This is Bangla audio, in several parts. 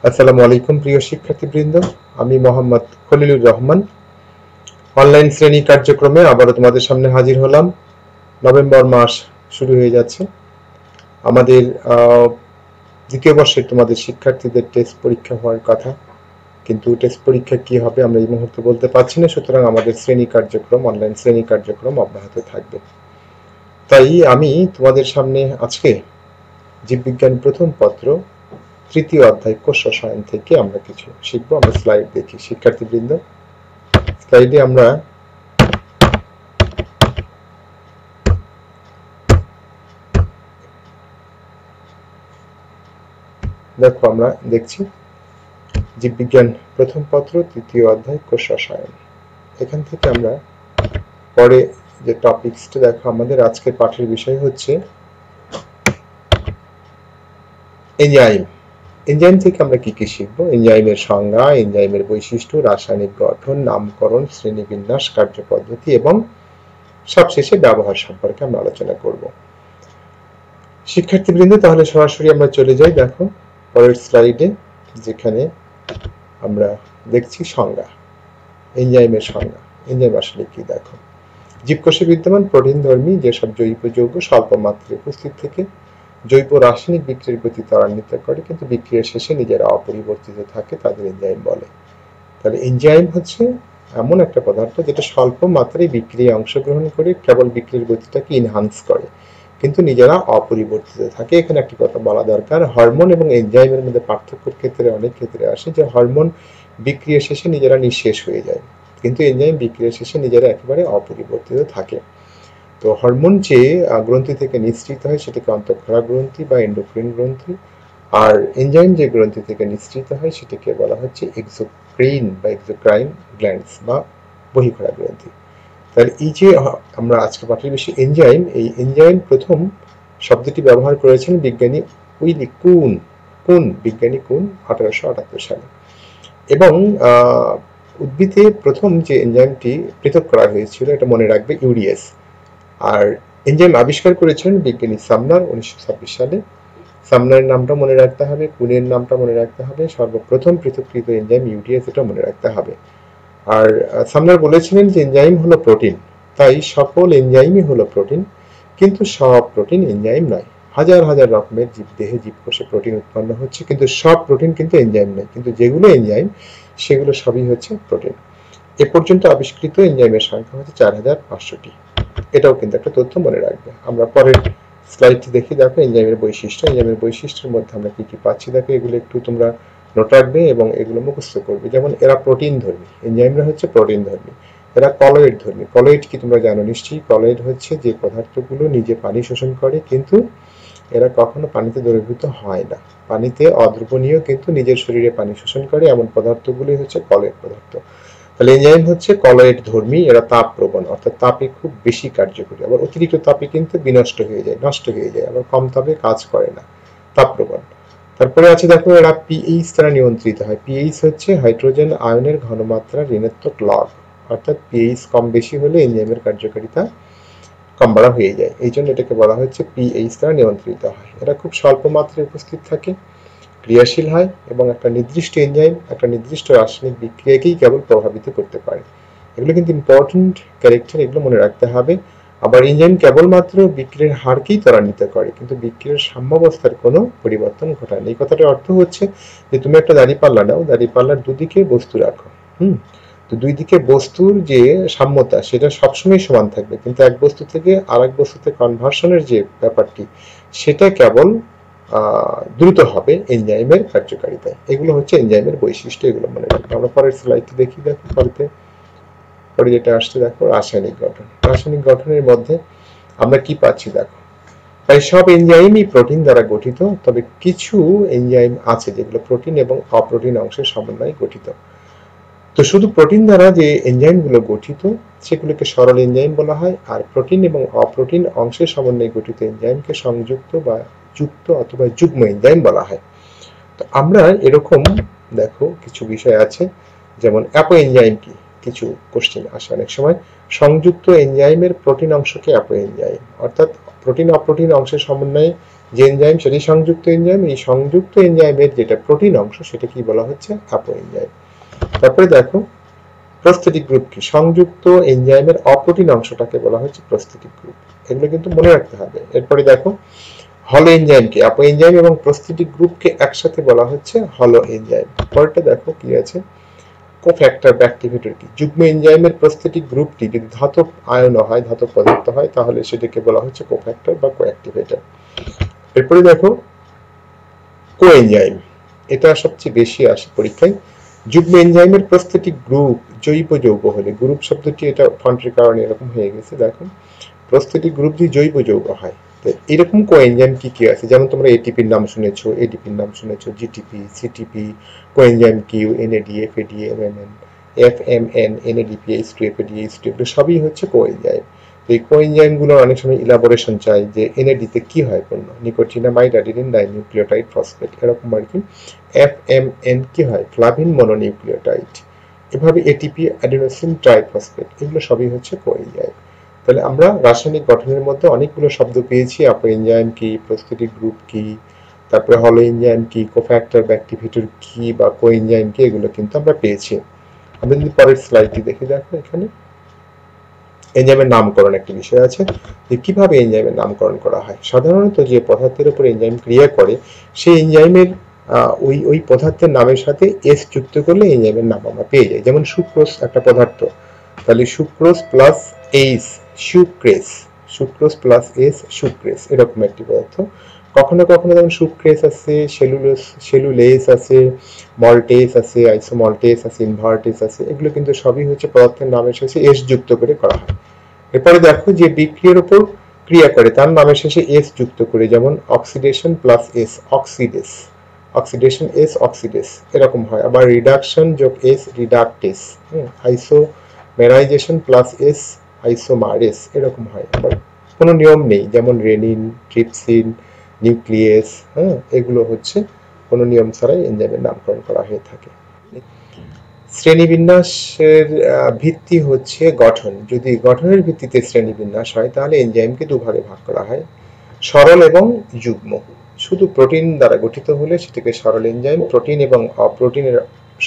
আসসালামু আলাইকুম প্রিয় শিক্ষার্থীবৃন্দ, আমি মোহাম্মদ খলিলুর রহমান। অনলাইন শ্রেণী কার্যক্রমে আবারও তোমাদের সামনে হাজির হলাম। নভেম্বর মাস শুরু হয়ে যাচ্ছে। আমাদের দ্বিতীয় বর্ষের তোমাদের শিক্ষার্থীদের টেস্ট পরীক্ষা হওয়ার কথা, কিন্তু টেস্ট পরীক্ষা কি হবে আমরা এই মুহূর্তে বলতে পারছি না। সুতরাং আমাদের শ্রেণী কার্যক্রম, অনলাইন শ্রেণী কার্যক্রম অব্যাহত থাকবে। তাই আমি তোমাদের সামনে আজকে জীববিজ্ঞান প্রথম পত্র তৃতীয় অধ্যায় কোষ রসায়ন থেকে আমরা কিছু শিখবো। আমরা স্লাইড দেখি শিক্ষার্থীবৃন্দ। স্লাইডে আমরা দেখো, আমরা দেখছি জীববিজ্ঞান প্রথম পত্র তৃতীয় অধ্যায় কোষ রসায়ন। এখান থেকে আমরা পরে যে টপিকসটা দেখো, আমাদের আজকের পাঠের বিষয় হচ্ছে এনজাইম। এনজাইম থেকে আমরা কি কি শিখবো? এনজাইমের সংজ্ঞা, এনজাইমের বৈশিষ্ট্য, রাসায়নিক গঠন, নামকরণ, শ্রেণীবিন্যাস, কার্যপদ্ধতি এবং সবশেষে ব্যবহার সম্পর্কে আমরা আলোচনা করব। শিক্ষার্থীবৃন্দ, তাহলে সরাসরি আমরা চলে যাই দেখো পরের স্লাইডে, যেখানে আমরা দেখছি সংজ্ঞা, এনজাইমের সংজ্ঞা। এনজাইম আসলে কি? দেখো, জীবকোষে বিদ্যমান প্রোটিনধর্মী যেসব জৈব যৌগ স্বল্প মাত্রায় উপস্থিত থেকে জৈব রাসায়নিক বিক্রিয়ার গতি ত্বরান্বিত করে কিন্তু বিক্রিয়ার শেষে নিজেরা অপরিবর্তিত থাকে, তাদের এনজাইম বলে। তাহলে এনজাইম হচ্ছে এমন একটা পদার্থ যেটা স্বল্প মাত্রায় বিক্রিয়ায় অংশগ্রহণ করে কেবল বিক্রিয়ার গতিটাকে ইনহান্স করে, কিন্তু নিজেরা অপরিবর্তিত থাকে। এখানে একটি কথা বলা দরকার, হরমোন এবং এনজাইমের মধ্যে পার্থক্যের ক্ষেত্রে অনেক ক্ষেত্রে আসে যে হরমোন বিক্রিয়া শেষে নিজেরা নিঃশেষ হয়ে যায়, কিন্তু এনজাইম বিক্রিয়া শেষে নিজেরা একেবারে অপরিবর্তিত থাকে। তো হরমোন যে গ্রন্থি থেকে নিঃসৃত হয় সেটাকে অন্তঃক্ষরা গ্রন্থি বা এন্ডোক্রিন গ্রন্থি, আর এনজাইম যে গ্রন্থি থেকে নিঃসৃত হয় সেটাকে বলা হচ্ছে এক্সোক্রাইন বা এক্সোক্রাইন গ্ল্যান্ডস বা বহিঃক্ষরা গ্রন্থি। তাহলে এই যে আমরা আজকে পাঠের বিষয় এনজাইম, এই এনজাইম প্রথম শব্দটি ব্যবহার করেছেন বিজ্ঞানী উইলি কুন। বিজ্ঞানী কুন 1878 সালে। এবং উদ্ভিদে প্রথম যে এনজাইমটি পৃথক করা হয়েছিল এটা মনে রাখবে ইউরিয়াস। আর এনজাইম আবিষ্কার করেছিলেন বিজ্ঞানী সামনার 1926 সালে। সামনারের নামটা মনে রাখতে হবে, কুনের নামটা মনে রাখতে হবে, সর্বপ্রথম পৃথককৃত এনজাইম ইউরিয়াস, এটা মনে রাখতে হবে। আর সামনার বলেছিলেন যে এনজাইম হলো প্রোটিন, তাই সকল এনজাইমই হলো প্রোটিন, কিন্তু সব প্রোটিন এনজাইম নয়। হাজার হাজার রকমের জীবদেহে জীবকোষে প্রোটিন উৎপন্ন হচ্ছে, কিন্তু সব প্রোটিন কিন্তু এনজাইম নয়, কিন্তু যেগুলো এনজাইম সেগুলো সবই হচ্ছে প্রোটিন। এ পর্যন্ত আবিষ্কৃত এনজাইমের সংখ্যা হচ্ছে 4500টি। এটাও কিন্তু একটা তথ্য মনে রাখবে। আমরা পরের স্লাইডটি দেখি। দেখো এনজাইমের বৈশিষ্ট্য। এনজাইমের বৈশিষ্ট্যের মধ্যে আমরা কি কি পাচ্ছি দেখো, এগুলো একটু তোমরা নোট রাখবে এবং এগুলো মুখস্থ করবে। যেমন এরা প্রোটিন ধর্মী, এনজাইমরা হচ্ছে প্রোটিন ধর্মী। এরা কলয়েড ধর্মী। কলয়েড কি তোমরা জানো নিশ্চয়ই? কলয়েড হচ্ছে যে পদার্থগুলো নিজে পানি শোষণ করে, কিন্তু এরা কখনো পানিতে দ্রবীভূত হয় না। পানিতে অদ্রবণীয় কিন্তু নিজের শরীরে পানি শোষণ করে, এমন পদার্থগুলোই হচ্ছে কলয়েড পদার্থ। তাহলে এনজাইম হচ্ছে কলয়েড ধর্মী। এরা তাপ প্রবণ, অর্থাৎ তাপে খুব বেশি কার্যকরী। আবার অতিরিক্ত তাপে কিন্তু বিনষ্ট হয়ে যায়, নষ্ট হয়ে যায়। আবার কম তাপে কাজ করে না, তাপ প্রবণ। তারপরে আছে দেখো, এরা পিএইচ দ্বারা নিয়ন্ত্রিত হয়। পিএইচ হচ্ছে হাইড্রোজেন আয়নের ঘনমাত্রা ঋণাত্মক লগ, অর্থাৎ পিএইচ কম বেশি হলে এনজাইমের কার্যকারিতা কম বাড়া হয়ে যায়, এই জন্য এটাকে বলা হচ্ছে পিএইচ দ্বারা নিয়ন্ত্রিত হয়। এরা খুব স্বল্প মাত্রায় উপস্থিত থাকে, ক্রিয়াশীল হয় এবং একটা নির্দিষ্ট এনজাইম একটা নির্দিষ্ট রাসায়নিক বিক্রিয়াকেই কেবল প্রভাবিত করতে পারে। এগুলো কিন্তু ইম্পর্টেন্ট ক্যারেক্টার, এগুলো মনে রাখতে হবে। আবার এনজাইম কেবলমাত্র বিক্রিয়ার হারকেই ত্বরান্বিত করে, কিন্তু বিক্রিয়ার সাম্যাবস্থার কোনো পরিবর্তন ঘটায় না। এই কথাটার অর্থ হচ্ছে যে তুমি একটা দাঁড়িপাল্লা নাও, দাঁড়িপাল্লার দুদিকে বস্তু রাখো, তো দুই দিকে বস্তুর যে সাম্যতা সেটা সবসময় সমান থাকবে, কিন্তু এক বস্তু থেকে আরেক বস্তুতে কনভার্সনের যে ব্যাপারটি সেটা কেবল দ্রুত হবে এনজাইমের কার্যকারিতায়। এগুলো হচ্ছে এনজাইমের বৈশিষ্ট্য, এগুলো মনে রাখবে। আমরা পরের স্লাইডটি দেখি। দেখো পরে যেটা আসছে দেখো, রাসায়নিক গঠন। রাসায়নিক গঠনের মধ্যে আমরা কি পাচ্ছি দেখো, প্রায় সব এনজাইমই প্রোটিন দ্বারা গঠিত, তবে কিছু এনজাইম আছে যেগুলো প্রোটিন এবং অপ্রোটিন অংশের সমন্বয়ে গঠিত। তো শুধু প্রোটিন দ্বারা যে এনজাইমগুলো গঠিত সেগুলোকে সরল এনজাইম বলা হয়, আর প্রোটিন এবং অপ্রোটিন অংশের সমন্বয়ে গঠিত এনজাইমকে সংযুক্ত বা যুক্ত অথবা যুগ্ম এনজাইম বলা হয়। তো আমরা এরকম দেখো কিছু বিষয় আছে, যেমন অ্যাপো এনজাইম কি, কিছু কোশ্চেন আসে অনেক সময়। সংযুক্ত এনজাইমের প্রোটিন অংশকে অ্যাপো এনজাইম, অর্থাৎ প্রোটিন অপ্রোটিন অংশের সমন্বয়ে যে এনজাইম সেটি সংযুক্ত এনজাইম, এই সংযুক্ত এনজাইমের যেটা প্রোটিন অংশ সেটা কি বলা হচ্ছে অ্যাপো এনজাইম। তারপরে দেখো প্রস্থেটিক গ্রুপ কি, সংযুক্ত এনজাইমের অপ্রোটিন অংশটাকে বলা হচ্ছে প্রস্থেটিক গ্রুপ, এগুলো কিন্তু মনে রাখতে হবে। এরপরে দেখো হলো এনজাইম কি, অ্যাপো এনজাইম এবং প্রস্থেটিক গ্রুপকে একসাথে বলা হচ্ছে হলো এনজাইম। পরেরটা দেখো কি আছে, কোফ্যাক্টর বা অ্যাক্টিভেটর কি, যুগ্ম এনজাইমের প্রস্থেটিক গ্রুপটি যদি ধাতব আয়ন হয়, ধাতব পদার্থ হয়, তাহলে সেটাকে বলা হচ্ছে কোফ্যাক্টর বা কোঅ্যাক্টিভেটর। এরপরে দেখো কোএনজাইম, এটা সবচেয়ে বেশি আসে পরীক্ষায়। যুগ্ম এনজাইমের প্রস্থেটিক গ্রুপ জৈব যৌগ হলে, গ্রুপ শব্দটি এটা ফন্টের কারণে এরকম হয়ে গেছে, দেখো প্রস্থেটিক গ্রুপ যদি জৈব যৌগ হয়, তো এরকম কোএনজাইম কি কি আছে, যেমন তোমরা এটিপির নাম শুনেছো, এডিপির নাম শুনেছো, GTP, CTP, coenzyme Q, NAD, FAD, MMN, FMN, NADP, H two, FAD, H two, এগুলো সবই হচ্ছে কোএনজাইম। তো এই কোএনজাইমগুলোর অনেক সময় ইলাবোরেশন চাই, যে এনএডিতে কি হয় পূর্ণ, নিকোটিনামাইড, অ্যাডিনিন, ডাইনিউক্লিওটাইড, ফসফেট, এরকম আর কি। এফএমএন কি হয়, ফ্লাভিন মনোনিউক্লিওটাইড। এভাবে এটিপি, অ্যাডিনোসিন ট্রাইফসফেট, এগুলো সবই হচ্ছে কোএনজাইম। তাহলে আমরা রাসায়নিক গঠনের মধ্যে অনেকগুলো শব্দ পেয়েছি, অ্যাপো এনজাইম কি, প্রস্থেটিক গ্রুপ কি, তারপরে হলো এনজাইম কি, কোফ্যাক্টর বা অ্যাক্টিভেটর কি বা কোএনজাইম কি, এগুলো কিন্তু আমরা পেয়েছি। আমরা যদি পরের স্লাইডটি দেখি, দেখো এখানে এনজাইমের নামকরণ একটা বিষয় আছে, যে কিভাবে এনজাইমের নামকরণ করা হয়। সাধারণত যে পদার্থের উপর এনজাইম ক্রিয়া করে সেই এনজাইমের ওই পদার্থের নামের সাথে এস যুক্ত করলে এনজাইমের নাম আমরা পেয়ে যাই। যেমন সুক্রোজ একটা পদার্থ, তাহলে সুক্রোজ প্লাস এইস সুক্রেস, সুক্রোজ প্লাস এস সুক্রেস, এরকম একটি পদার্থ। কখনো কখনো যেমন সুক্রেস আছে, সেলুলেস আছে, মল্টেস আছে, আইসোমল্টেস আছে, ইনভার্টেস আছে, এগুলো কিন্তু সবই হচ্ছে পদার্থের নামের শেষে এস যুক্ত করে করা হয়। এরপরে দেখো যে বিক্রিয়ার উপর ক্রিয়া করে তার নামের শেষে এস যুক্ত করে, যেমন oxidation plus S অক্সিডেস, oxidation S অক্সিডেস, এরকম হয়। আবার রিডাকশন যোগ এস রিডাকটেস, আইসোমেরাইজেশন প্লাস এস আইসোমারেস, এরকম হয়। আবার কোনো নিয়ম নেই, যেমন রেনিন, ট্রিপসিন, নিউক্লিয়াস, এগুলো হচ্ছে কোনো নিয়ম ছাড়াই এনজাইমের নামকরণ করা হয়ে থাকে। শ্রেণীবিন্যাসের ভিত্তি হচ্ছে গঠন। যদি গঠনের ভিত্তিতে শ্রেণীবিন্যাস হয় তাহলে এনজাইমকে দুভাগে ভাগ করা হয়, সরল এবং যুগ্ম। শুধু প্রোটিন দ্বারা গঠিত হলে সেটাকে সরল এনজাইম, প্রোটিন এবং অপ্রোটিনের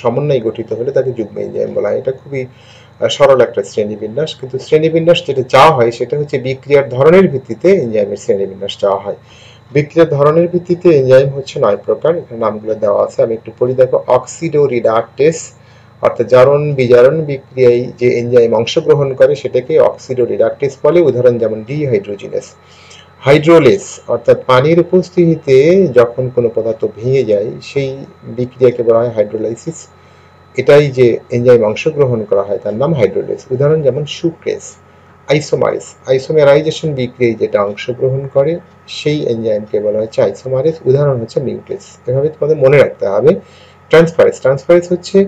সমন্বয়ে গঠিত হলে তাকে যুগ্ম এনজাইম বলা হয়। এটা খুবই সরল একটা শ্রেণীবিন্যাস। কিন্তু শ্রেণীবিন্যাস যেটা চাওয়া হয় সেটা হচ্ছে বিক্রিয়ার ধরনের ভিত্তিতে এনজাইমের শ্রেণীবিন্যাস চাওয়া হয়। বিক্রিয়ার ধরনের ভিত্তিতে এনজাইম হচ্ছে 9 প্রকার, এখানে নামগুলো দেওয়া আছে, আমি একটু পড়ি। দেখো অক্সিডো রিডাকটেস, অর্থাৎ জারণ বিজারণ বিক্রিয়ায় যে এনজাইম অংশগ্রহণ করে সেটাকে অক্সিডো রিডাকটেস বলে। উদাহরণ যেমন ডিহাইড্রোজিনেস। হাইড্রোলেস, অর্থাৎ পানির উপস্থিতিতে যখন কোনো পদার্থ ভেঙে যায় সেই বিক্রিয়াকে বলা হয় হাইড্রোলাইসিস। এটাই যে এনজাইম অংশগ্রহণ করা হয় তার নাম হাইড্রোলেস। উদাহরণ যেমন সুক্রেস। আইসোমারেস, আইসোমেরাইজেশন বিক্রিয়ায় যেটা অংশগ্রহণ করে সেই এনজাইমকে বলা হচ্ছে আইসোমারেস। উদাহরণ হচ্ছে নিউক্লিয়াস। এভাবে তোমাদের মনে রাখতে হবে। ট্রান্সফারেস, ট্রান্সফারেস হচ্ছে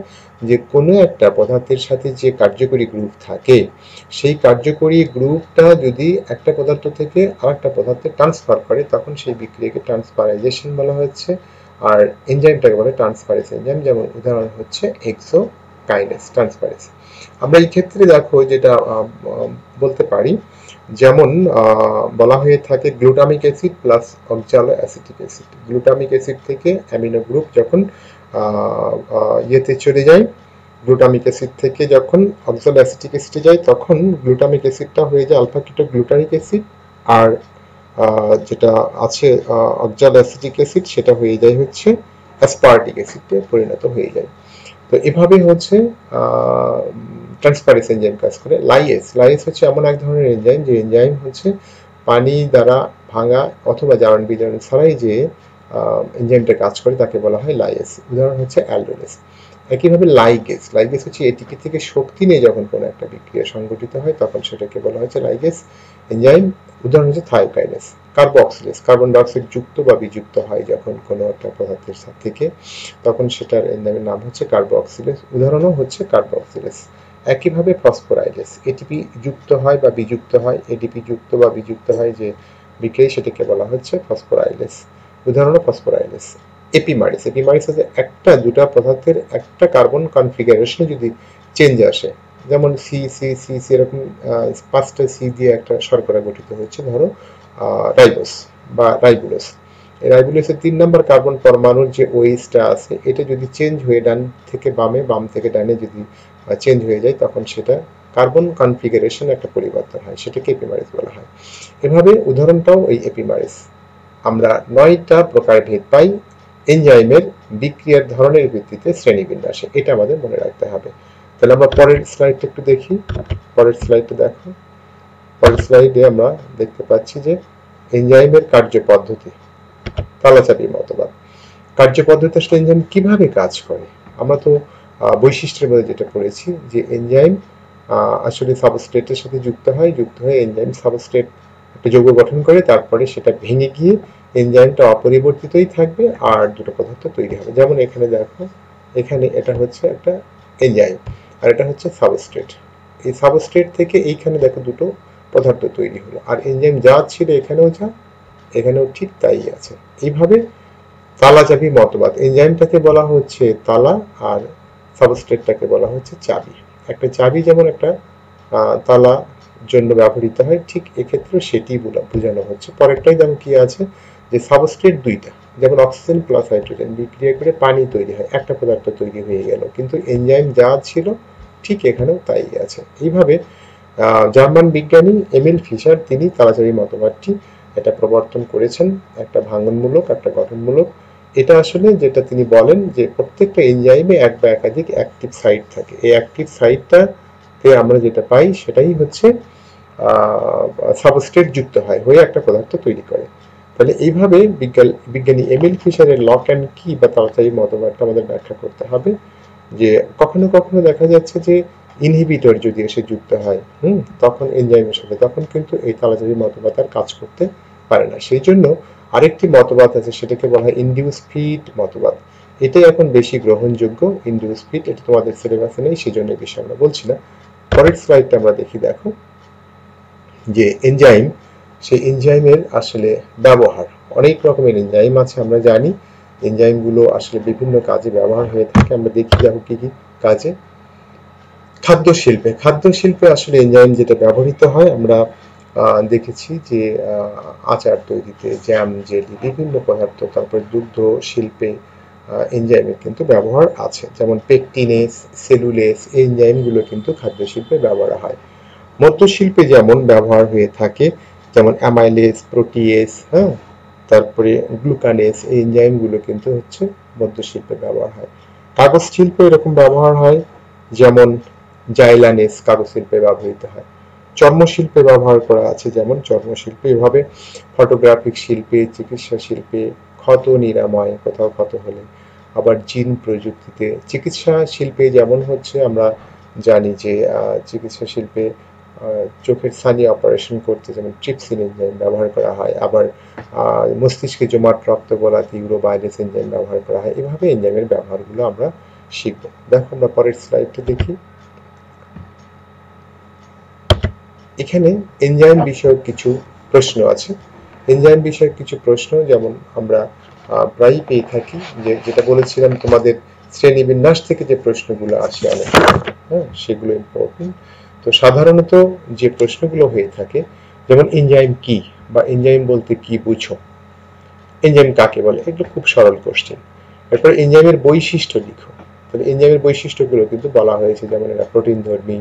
যে কোনো একটা পদার্থের সাথে যে কার্যকরী গ্রুপ থাকে সেই কার্যকরী গ্রুপটা যদি একটা পদার্থ থেকে আরেকটা পদার্থে ট্রান্সফার করে তখন সেই বিক্রিয়াকে ট্রান্সফারাইজেশন বলা হচ্ছে। আর এনজাইমটাকে বলে ট্রান্সফারেস এনজাইম। যেমন উদাহরণ হচ্ছে এক্সোকাইনেস, ট্রান্সফারেস। আমরা এই ক্ষেত্রে দেখো যেটা বলতে পারি, যেমন বলা হয়ে থাকে glutamic acid plus অক্সালো acetic acid. Glutamic acid থেকে অ্যামিনো গ্রুপ যখন ইয়েতে চলে যায়, গ্লুটামিক অ্যাসিড থেকে যখন অক্সালো অ্যাসিটিক অ্যাসিডে যায় তখন গ্লুটামিক অ্যাসিডটা হয়ে যায় আলফা কিটো গ্লুটামিক অ্যাসিড, আর যেটা আছে অক্সালো অ্যাসিটিক অ্যাসিড সেটা হয়ে যায় হচ্ছে অ্যাসপার্টিক অ্যাসিডে পরিণত হয়ে যায়। তো এভাবে হচ্ছে ট্রান্সফারেস এনজাইম কাজ করে। লাইএস, লাইএস হচ্ছে এমন এক ধরনের এনজাইম যে এনজাইম হচ্ছে পানি দ্বারা ভাঙা অথবা জারণ বিজারণ ছাড়াই যে এনজাইমটা কাজ করে তাকে বলা হয় লাইএস। উদাহরণ হচ্ছে অ্যালডোলেস। একইভাবে লাইগেস, লাইগেস হচ্ছে এটিপি থেকে শক্তি নিয়ে যখন কোনো একটা বিক্রিয়া সংঘটিত হয় তখন সেটাকে বলা হচ্ছে লাইগেস এনজাইম। উদাহরণ হচ্ছে থায়োকাইনেস। কার্বক্সিলেস, কার্বন ডাইঅক্সাইড যুক্ত বা বিযুক্ত হয় যখন কোনো একটা পদার্থের থেকে তখন সেটার এনজাইমের নাম হচ্ছে কার্বক্সিলেস। উদাহরণও হচ্ছে কার্বক্সিলেস। একইভাবে ফসফোরাইলেস, এটিপি যুক্ত হয় বা বিযুক্ত হয়, এটিপি যুক্ত বা বিযুক্ত হয় যে বিক্রিয়া সেটাকে বলা হচ্ছে ফসফোরাইলেস। উদাহরণ ফসফোরাইলেস। এপিমারিস, এপিমারিস হচ্ছে একটা দুটা পদার্থের একটা কার্বন কনফিগারেশনে যদি চেঞ্জ আসে, যেমন সি সি সি সি এরকম 5টা সি দিয়ে একটা শর্করা গঠিত হচ্ছে ধরো, রাইবোস বা রাইবুলোস। এই রাইবুলোসের 3 নম্বর কার্বন পরমাণুর যে ওএইচটা আছে এটা যদি চেঞ্জ হয়ে ডান থেকে বামে, বাম থেকে ডানে যদি চেঞ্জ হয়ে যায় তখন সেটা কার্বন কনফিগারেশন একটা পরিবর্তন হয়, সেটাকে এপিমেরেস বলা হয়। এভাবে উদাহরণটাও এই এপিমেরেস। আমরা 9টা প্রকারভেদ পাই এনজাইমের বিক্রিয়ার ধরনের ভিত্তিতে শ্রেণীবিন্যাসে, এটা আমাদের মনে রাখতে হবে। তাহলে আমরা পরের স্লাইডটা একটু দেখি। পরের স্লাইডটা দেখো। পরের স্লাইডে আমরা দেখতে পাচ্ছি যে এনজাইমের কার্যপদ্ধতি, তালাচাবি মতবাদ। কার্যপদ্ধতি আসলে এনজাইম কিভাবে কাজ করে? আমরা তো বৈশিষ্ট্যের মধ্যে যেটা পড়েছি যে এনজাইম আসলে সাবস্ট্রেটের সাথে যুক্ত হয়, যুক্ত হয়ে এনজাইম সাবস্ট্রেট একটা যৌগ গঠন করে, তারপরে সেটা ভেঙে গিয়ে এনজাইমটা অপরিবর্তিতই থাকবে আর দুটো পদার্থ তৈরি হবে। যেমন এখানে দেখো, এখানে এটা হচ্ছে একটা এনজাইম আর এটা হচ্ছে সাবস্ট্রেট। এই সাবস্ট্রেট থেকে এইখানে দেখো দুটো পদার্থ তৈরি হলো, আর এনজাইম যা ছিল এখানেও যা, এখানেও ঠিক তাই আছে। এইভাবে তালাচাবি মতবাদ, এনজাইমটাকে বলা হচ্ছে তালা আর সাবস্ট্রেটটাকে বলা হচ্ছে চাবি। একটা চাবি যেমন একটা তালা জন্য ব্যবহৃত হয়, ঠিক এক্ষেত্রে সেটি বোঝানো হচ্ছে। পরেরটাই যেমন কি আছে যে সাবস্ট্রেট দুইটা, যেমন অক্সিজেন প্লাস হাইড্রোজেন বিক্রিয়া করে পানি তৈরি হয়, একটা পদার্থ তৈরি হয়ে গেল, কিন্তু এনজাইম যা ছিল ঠিক এখানেও তাই আছে। এইভাবে জার্মান বিজ্ঞানী এমিল ফিশার তিনি তালাচাবি মতবাদটি এটা প্রবর্তন করেছেন, একটা ভাঙনমূলক একটা গঠনমূলক। এটা আসলে যেটা তিনি বলেন যে প্রত্যেকটা এনজাইমে এক বা একাধিক অ্যাক্টিভ সাইট থাকে, এই অ্যাক্টিভ সাইটটাতে আমরা যেটা পাই সেটাই হচ্ছে সাবস্ট্রেট যুক্ত হয় হয়ে একটা পদার্থ তৈরি করে। তাহলে এইভাবে বিজ্ঞানী এমিল ফিশারের লক অ্যান্ড কি বা তালাচাবি মতবাদটা আমাদের ব্যাখ্যা করতে হবে যে কখনো কখনো দেখা যাচ্ছে যে ইনহিবিটর যদি এসে যুক্ত হয় তখন এনজাইমের সাথে, তখন কিন্তু এই তালাচাবি মতবাদ আর কাজ করতে পারে না। সেই জন্য আরেকটি মতবাদ আছে, সেটাকে বলা হয় ইনডিউস ফিট মতবাদ। এটাই এখন বেশি গ্রহণযোগ্য, ইনডিউস ফিট। এটা তোমাদের সিলেবাসে নেই, সেই জন্য বিষয় আমরা বলছি না। পরের স্লাইডটা আমরা দেখি। দেখো যে এনজাইম, সেই এনজাইমের আসলে ব্যবহার, অনেক রকমের এনজাইম আছে আমরা জানি। এনজাইমগুলো আসলে বিভিন্ন কাজে ব্যবহার হয়ে থাকে। আমরা দেখি দেখো কি কি কাজে। খাদ্য শিল্পে, খাদ্য শিল্পে আসলে এনজাইম যেটা ব্যবহৃত হয় আমরা দেখেছি যে আচার তৈরিতে, জ্যাম, জেলি, বিভিন্ন পদার্থ। তারপরে দুগ্ধ শিল্পে এনজাইমের কিন্তু ব্যবহার আছে, যেমন পেকটিনেস, সেলুলেস, এই এনজাইমগুলো কিন্তু খাদ্য শিল্পে ব্যবহার হয়। মধ্য শিল্পে যেমন ব্যবহার হয়ে থাকে, যেমন অ্যামাইলেস, প্রোটিয়েস, তারপরে গ্লুকানেস, এই এনজাইমগুলো কিন্তু হচ্ছে মধ্য শিল্পে ব্যবহার হয়। কাগজ শিল্পে এরকম ব্যবহার হয়, যেমন জাইলানেস কাগজ শিল্পে ব্যবহৃত হয়। চর্মশিল্পে ব্যবহার করা আছে, যেমন চর্মশিল্পে। এভাবে ফটোগ্রাফিক শিল্পে, চিকিৎসা শিল্পে, ক্ষত নিরাময়, কোথাও ক্ষত হলে, আবার জিন প্রযুক্তিতে, চিকিৎসা শিল্পে যেমন হচ্ছে আমরা জানি যে চিকিৎসা শিল্পে চোখের ছানি অপারেশন করতে যেমন ট্রিপসিন এনজাইম ব্যবহার করা হয়, আবার মস্তিষ্কে জমাট রক্ত গলাতে ইউরোবাইলেস এনজাইম ব্যবহার করা হয়। এভাবে এনজাইমের ব্যবহারগুলো আমরা শিখব। দেখো আমরা পরের স্লাইডটা দেখি। এখানে এনজাইম বিষয়ক কিছু প্রশ্ন আছে। এনজাইম বিষয়ক কিছু প্রশ্ন যেমন আমরা প্রায়ই পেয়ে থাকি, যেটা বলেছিলাম তোমাদের শ্রেণীবিন্যাস থেকে যে প্রশ্নগুলো আসে অনেক, সেগুলো ইম্পর্টেন্ট। তো সাধারণত যে প্রশ্নগুলো হয়ে থাকে, যেমন এনজাইম কি বা এনজাইম বলতে কি বুঝো, এনজাইম কাকে বলে, এগুলো খুব সরল কোশ্চেন। এরপর এনজাইমের বৈশিষ্ট্য লিখো। তাহলে এনজাইমের বৈশিষ্ট্যগুলো কিন্তু বলা হয়েছে, যেমন এরা প্রোটিন ধর্মী,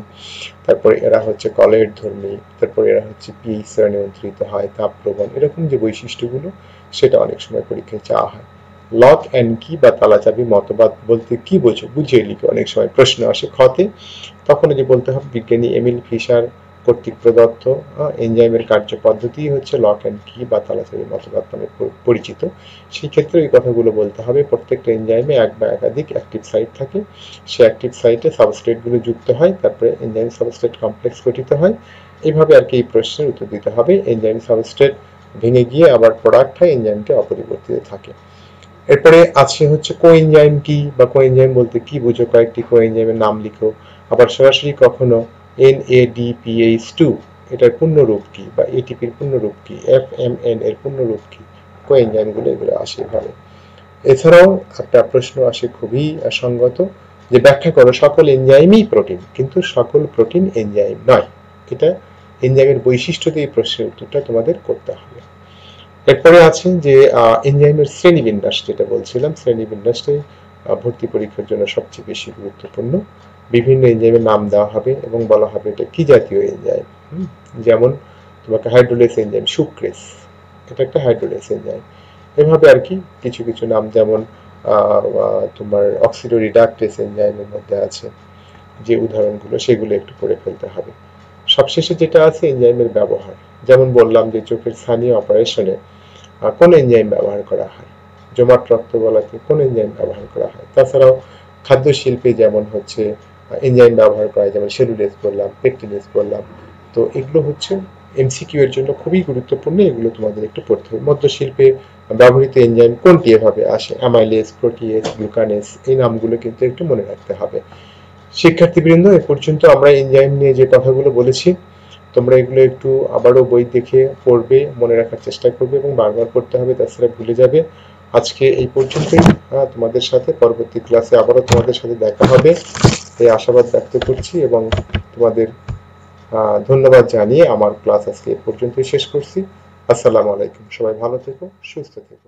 তারপরে এরা হচ্ছে কলেট ধর্মী, তারপরে এরা হচ্ছে পিএইচ নিয়ন্ত্রিত হয়, তাপপ্রবণ, এরকম যে বৈশিষ্ট্যগুলো সেটা অনেক সময় পরীক্ষায় চাওয়া হয়। লক অ্যান্ড কি বা তালাচাবি মতবাদ বলতে কি বোঝো, বুঝিয়ে লিখো। অনেক সময় প্রশ্ন আসে খতে, তখন যে বলতে হবে বিজ্ঞানী এমিল ফিশার কর্তৃক প্রদত্ত এনজাইমের কার্যপদ্ধতি হচ্ছে লক অ্যান্ড কি বা তালাচাবি মতবাদ নামে পরিচিত। সেই ক্ষেত্রে এই কথাগুলো বলতে হবে। প্রত্যেকটা এনজাইমে এক বা একাধিক অ্যাক্টিভ সাইট থাকে, সে অ্যাক্টিভ সাইটে সাবস্ট্রেটগুলো যুক্ত হয়, তারপরে এনজাইম সাবস্ট্রেট কমপ্লেক্স গঠিত হয়। এইভাবে আর কি এই প্রশ্নের উত্তর দিতে হবে। এনজাইম সাবস্ট্রেট ভেঙে গিয়ে আবার প্রোডাক্ট হয়, এনজাইমটি অপরিবর্তিত থাকে। এরপরে আছে হচ্ছে কোএনজাইম কি বা কোএনজাইম বলতে কি বুঝো, কয়েকটি কোএনজাইমের নাম লিখো। আবার সরাসরি কখনো NADPH2 এটার পূর্ণরূপ কি বা এটিপির পূর্ণরূপ কি, FMN এর পূর্ণরূপ কি, কোএনজাইমগুলো এগুলো আসে ভাবে। এছাড়াও একটা প্রশ্ন আসে খুবই সঙ্গত, যে ব্যাখ্যা করো সকল এনজাইমই প্রোটিন, কিন্তু সকল প্রোটিন এনজাইম নয়। এটা এনজাইমের বৈশিষ্ট্য দিয়ে এই প্রশ্নের উত্তরটা তোমাদের করতে হবে। এরপরে আছে যে এনজাইমের শ্রেণীবিন্যাস, যেটা বলছিলাম শ্রেণীবিন্যাসটাই ভর্তি পরীক্ষার জন্য সবচেয়ে বেশি গুরুত্বপূর্ণ। বিভিন্ন এনজাইমের নাম দেওয়া হবে এবং বলা হবে এটা কি জাতীয় এনজাইম। যেমন তোমাকে হাইড্রোলেস এনজাইম, সুক্রেস, এটা একটা হাইড্রোলেস এনজাইম। এভাবে আর কি কিছু কিছু নাম, যেমন তোমার অক্সিডোরিডাক্টেস এনজাইমের মধ্যে আছে যে উদাহরণগুলো, সেগুলো একটু পড়ে ফেলতে হবে। সবশেষে যেটা আছে এনজাইমের ব্যবহার, যেমন বললাম যে চোখের স্থানীয় অপারেশনে কোন এনজাইম ব্যবহার করা হয়, জমাট রক্ত গলাতে কোন এনজাইম ব্যবহার করা হয়। তাছাড়াও খাদ্য শিল্পে যেমন হচ্ছে এনজাইম ব্যবহার করা হয়, যেমন সেলুলোজ বললাম, পেকটিনেজ বললাম। তো এগুলো হচ্ছে এমসিকিউ এর জন্য খুবই গুরুত্বপূর্ণ, এগুলো তোমাদের একটু পড়তে হবে। মদ্য শিল্পে ব্যবহৃত এনজাইম কোনটি এভাবে আসে, অ্যামাইলেজ, প্রোটিয়েজ, গ্লুকানেজ, এই নামগুলো কিন্তু একটু মনে রাখতে হবে। শিক্ষার্থীবৃন্দ, এ পর্যন্ত আমরা এনজাইম নিয়ে যে কথাগুলো বলেছি, তোমরা এগুলো একটু আবারও বই দেখে পড়বে, মনে রাখার চেষ্টা করবে এবং বারবার পড়তে হবে, তাছাড়া ভুলে যাবে। আজকে এই পর্যন্তই। তোমাদের সাথে পরবর্তী ক্লাসে আবারও তোমাদের সাথে দেখা হবে এই আশাবাদ ব্যক্ত করছি এবং তোমাদের ধন্যবাদ জানিয়ে আমার ক্লাস আজকে এই পর্যন্তই শেষ করছি। আসসালামু আলাইকুম। সবাই ভালো থেকো, সুস্থ থেকো।